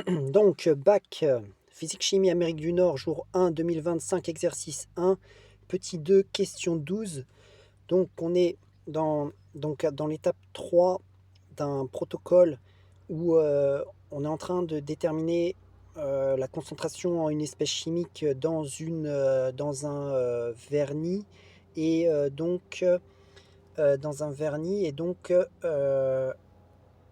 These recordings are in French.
Donc, bac, physique-chimie Amérique du Nord, jour 1, 2025, exercice 1, petit 2, question 12. Donc, on est dans l'étape 3 d'un protocole où on est en train de déterminer la concentration en une espèce chimique dans un vernis et dans un vernis et donc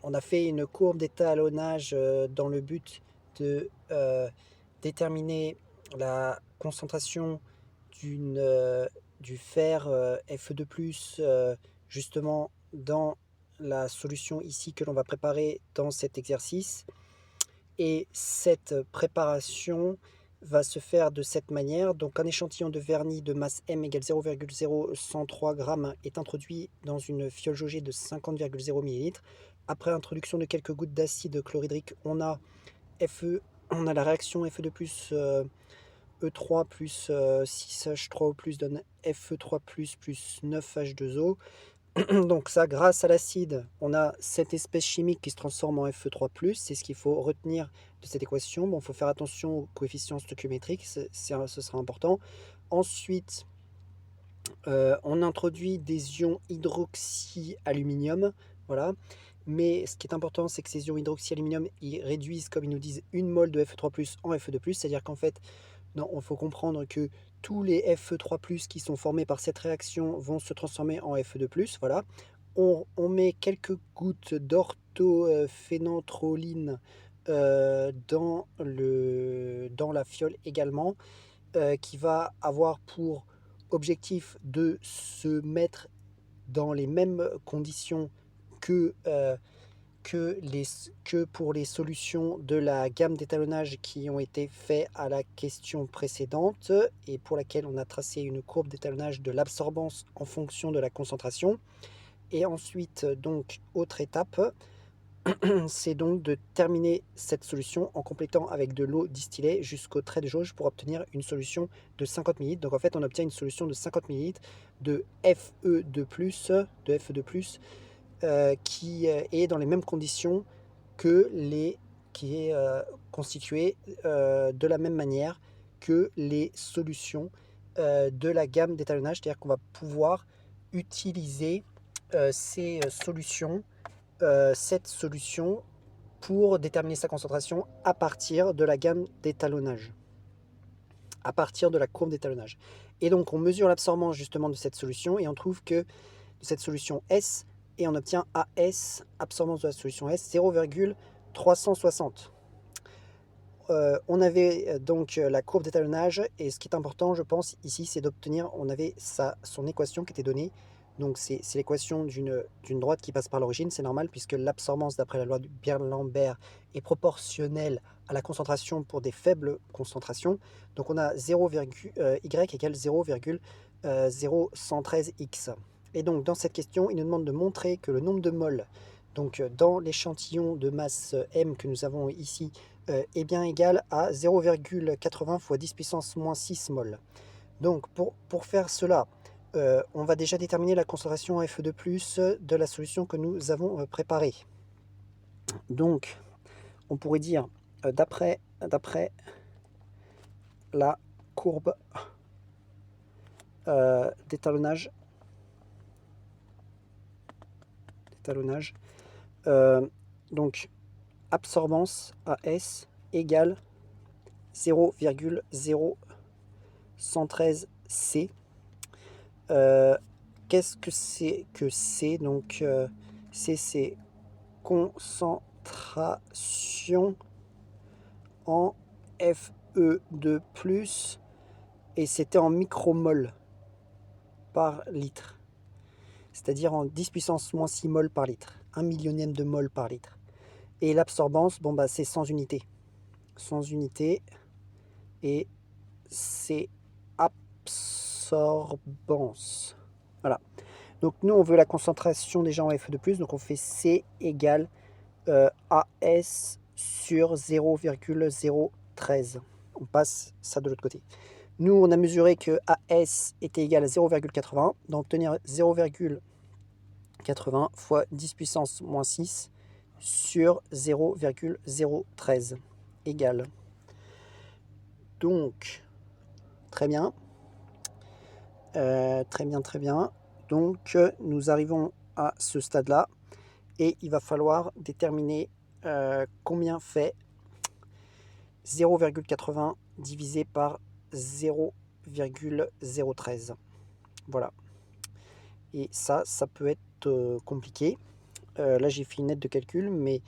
on a fait une courbe d'étalonnage dans le but de déterminer la concentration du fer Fe2+, justement dans la solution ici que l'on va préparer dans cet exercice. Et cette préparation va se faire de cette manière. Donc un échantillon de vernis de masse M égale 0,0103 g est introduit dans une fiole jaugée de 50,0 ml. Après introduction de quelques gouttes d'acide chlorhydrique, on a la réaction Fe2+, E3 plus 6H3O+, donne Fe3+, plus 9H2O. Donc ça, grâce à l'acide, on a cette espèce chimique qui se transforme en Fe3+. C'est ce qu'il faut retenir de cette équation. Bon, il faut faire attention aux coefficients stoichiométriques, ce sera important. Ensuite, on introduit des ions hydroxyaluminium, voilà. Mais ce qui est important, c'est que ces ions hydroxyaluminium, ils réduisent, comme ils nous disent, une mole de Fe3+, en Fe2+. C'est-à-dire qu'en fait, non, il faut comprendre que tous les Fe3+, qui sont formés par cette réaction vont se transformer en Fe2+, voilà. On met quelques gouttes d'orthophénanthroline dans la fiole également, qui va avoir pour objectif de se mettre dans les mêmes conditions que pour les solutions de la gamme d'étalonnage qui ont été faites à la question précédente et pour laquelle on a tracé une courbe d'étalonnage de l'absorbance en fonction de la concentration. Et ensuite, donc, autre étape, c'est donc de terminer cette solution en complétant avec de l'eau distillée jusqu'au trait de jauge pour obtenir une solution de 50 ml. Donc en fait, on obtient une solution de 50 ml de Fe2+, qui est dans les mêmes conditions qui est constitué de la même manière que les solutions de la gamme d'étalonnage, c'est-à-dire qu'on va pouvoir utiliser cette solution pour déterminer sa concentration à partir de la gamme d'étalonnage, à partir de la courbe d'étalonnage. Et donc on mesure l'absorbance justement de cette solution et on trouve que de cette solution S, et on obtient AS, absorbance de la solution S, 0,360. On avait donc la courbe d'étalonnage, et ce qui est important, je pense, ici, c'est d'obtenir, on avait son équation qui était donnée. Donc c'est l'équation d'une droite qui passe par l'origine, c'est normal, puisque l'absorbance, d'après la loi de Beer-Lambert, est proportionnelle à la concentration pour des faibles concentrations. Donc on a y égale 0,0113x. Et donc dans cette question, il nous demande de montrer que le nombre de moles, donc dans l'échantillon de masse M que nous avons ici, est bien égal à 0,80 fois 10 puissance moins 6 mol. Donc pour faire cela, on va déjà déterminer la concentration Fe2+ de la solution que nous avons préparée. Donc on pourrait dire, d'après la courbe d'étalonnage, donc absorbance AS égale 0,0113C. Qu'est-ce que c'est que C? Donc c'est concentration en Fe2+, et c'était en micromol par litre, c'est-à-dire en 10 puissance moins 6 mol par litre, 1 millionième de mol par litre. Et l'absorbance, bon bah c'est sans unité, et c'est absorbance. Voilà. Donc nous on veut la concentration déjà en Fe2+, donc on fait C égale AS sur 0,013. On passe ça de l'autre côté. Nous on a mesuré que AS était égal à 0,80, donc obtenir 0,80 fois 10 puissance moins 6 sur 0,013. égale. Donc, très bien. Très bien, très bien. Donc, nous arrivons à ce stade-là. Et il va falloir déterminer combien fait 0,80 divisé par 0,013. Voilà. Et ça peut être compliqué. Là, j'ai fait une aide de calcul, mais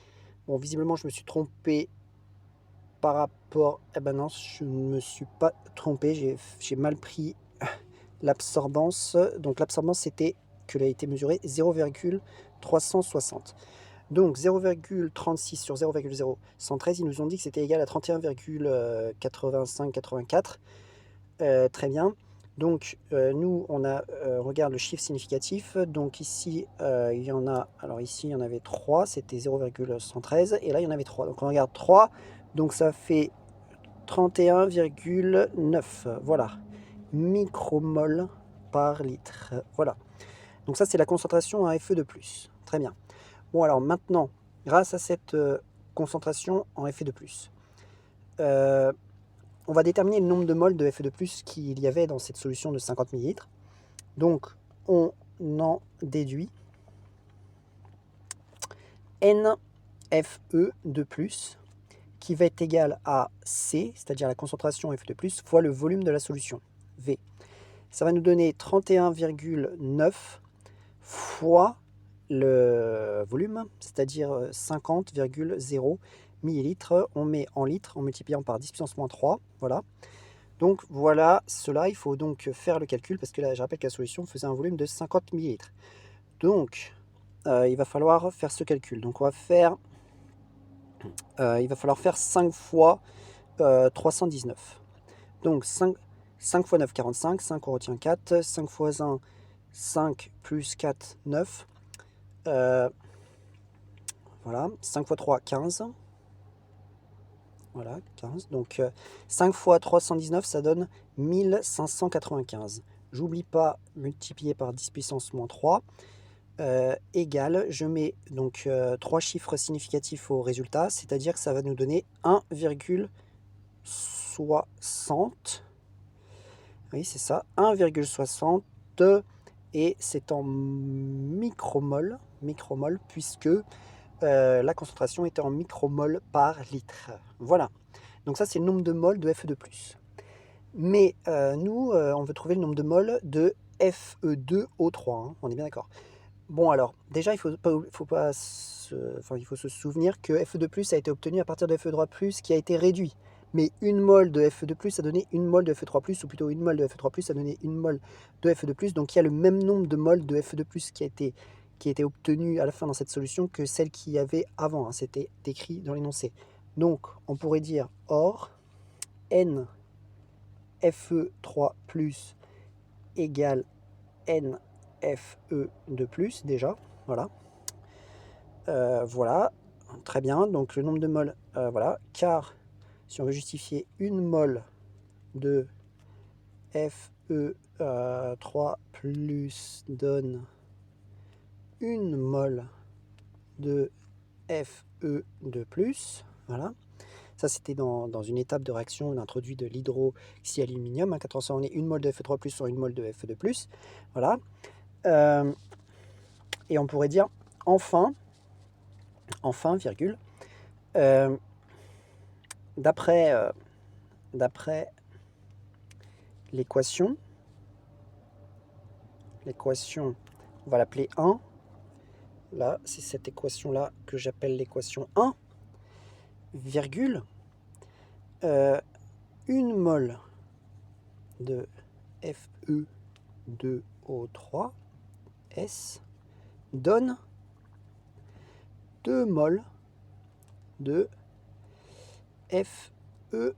bon, visiblement, je me suis trompé par rapport... Eh ben non, je ne me suis pas trompé. J'ai mal pris l'absorbance. Donc, l'absorbance, c'était qu'elle a été mesurée 0,360. Donc 0,36 sur 0,0113, ils nous ont dit que c'était égal à 31,8584. Très bien. Donc nous, on regarde le chiffre significatif. Donc ici, il y en a... Alors ici, il y en avait 3, c'était 0,113. Et là, il y en avait 3. Donc on regarde 3. Donc ça fait 31,9. Voilà. Micromol par litre. Voilà. Donc ça, c'est la concentration à Fe2+. Très bien. Bon, alors maintenant, grâce à cette concentration en Fe2+, on va déterminer le nombre de moles de Fe2+, qu'il y avait dans cette solution de 50 ml. Donc, on en déduit NFE2+, qui va être égal à C, c'est-à-dire la concentration Fe2+, fois le volume de la solution, V. Ça va nous donner 31,9 fois le volume, c'est-à-dire 50,0 millilitres. On met en litres en multipliant par 10 puissance moins 3. Voilà. Donc voilà cela. Il faut donc faire le calcul parce que là, je rappelle que la solution faisait un volume de 50 millilitres. Donc il va falloir faire ce calcul. Donc on va faire, il va falloir faire 5 fois 319. Donc 5 fois 9, 45. 5, on retient 4. 5 fois 1, 5 plus 4, 9. Voilà, 5 fois 3, 15. Voilà, 15. Donc 5 fois 319, ça donne 1595. J'oublie pas, multiplié par 10 puissance moins 3, égale, je mets donc 3 chiffres significatifs au résultat, c'est-à-dire que ça va nous donner 1,60. Oui, c'est ça, 1,60. Et c'est en micromol, puisque la concentration était en micromol par litre. Voilà. Donc ça, c'est le nombre de moles de Fe2+. Mais nous, on veut trouver le nombre de moles de Fe2O3. Hein, on est bien d'accord. Bon, alors, déjà, il faut se souvenir que Fe2+ a été obtenu à partir de Fe3+, qui a été réduit. Mais une mole de Fe2+ a donné une mole de Fe3+, ou plutôt une mole de Fe3+ a donné une mole de Fe2+. Donc il y a le même nombre de moles de Fe2+ qui a été obtenu à la fin dans cette solution que celle qu'il y avait avant. Hein, c'était écrit dans l'énoncé. Donc on pourrait dire or N Fe3+ égale NFE2+, déjà. Voilà. Voilà. Très bien. Donc le nombre de moles, voilà. Car si on veut justifier une mole de Fe3+ donne une mole de Fe2+. Voilà. Ça, c'était dans une étape de réaction. On introduit de l'hydroxyaluminium qui a transformé une mole de Fe3+ sur une mole de Fe2+. Voilà. Et on pourrait dire enfin, virgule, d'après l'équation, on va l'appeler 1. Là, c'est cette équation-là que j'appelle l'équation 1, virgule, une mole de Fe2O3 S donne 2 moles de Fe3+,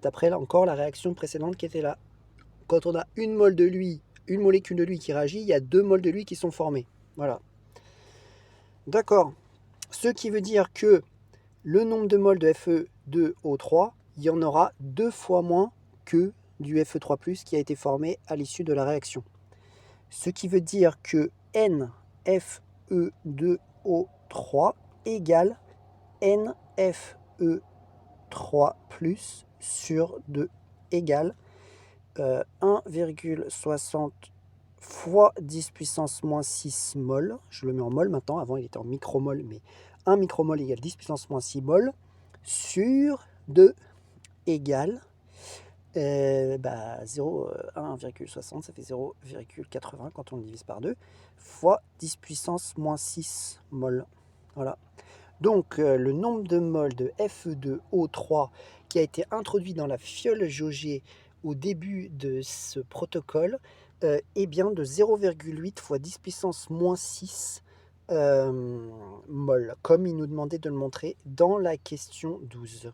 d'après là encore la réaction précédente qui était là. Quand on a une mole de lui, une molécule de lui qui réagit, il y a 2 moles de lui qui sont formés. Voilà. D'accord. Ce qui veut dire que le nombre de moles de Fe2O3, il y en aura 2 fois moins que du Fe3+, qui a été formé à l'issue de la réaction. Ce qui veut dire que NFE2O3 égale NFE2 3 plus sur 2 égale 1,60 fois 10 puissance moins 6 mol. Je le mets en mol maintenant, avant il était en micromol, mais 1 micromol égale 10 puissance moins 6 mol sur 2 égale 1,60, ça fait 0,80 quand on le divise par 2, fois 10 puissance moins 6 mol. Voilà. Donc le nombre de moles de Fe2O3 qui a été introduit dans la fiole jaugée au début de ce protocole est bien de 0,8 fois 10 puissance moins 6 mol, comme il nous demandait de le montrer dans la question 12.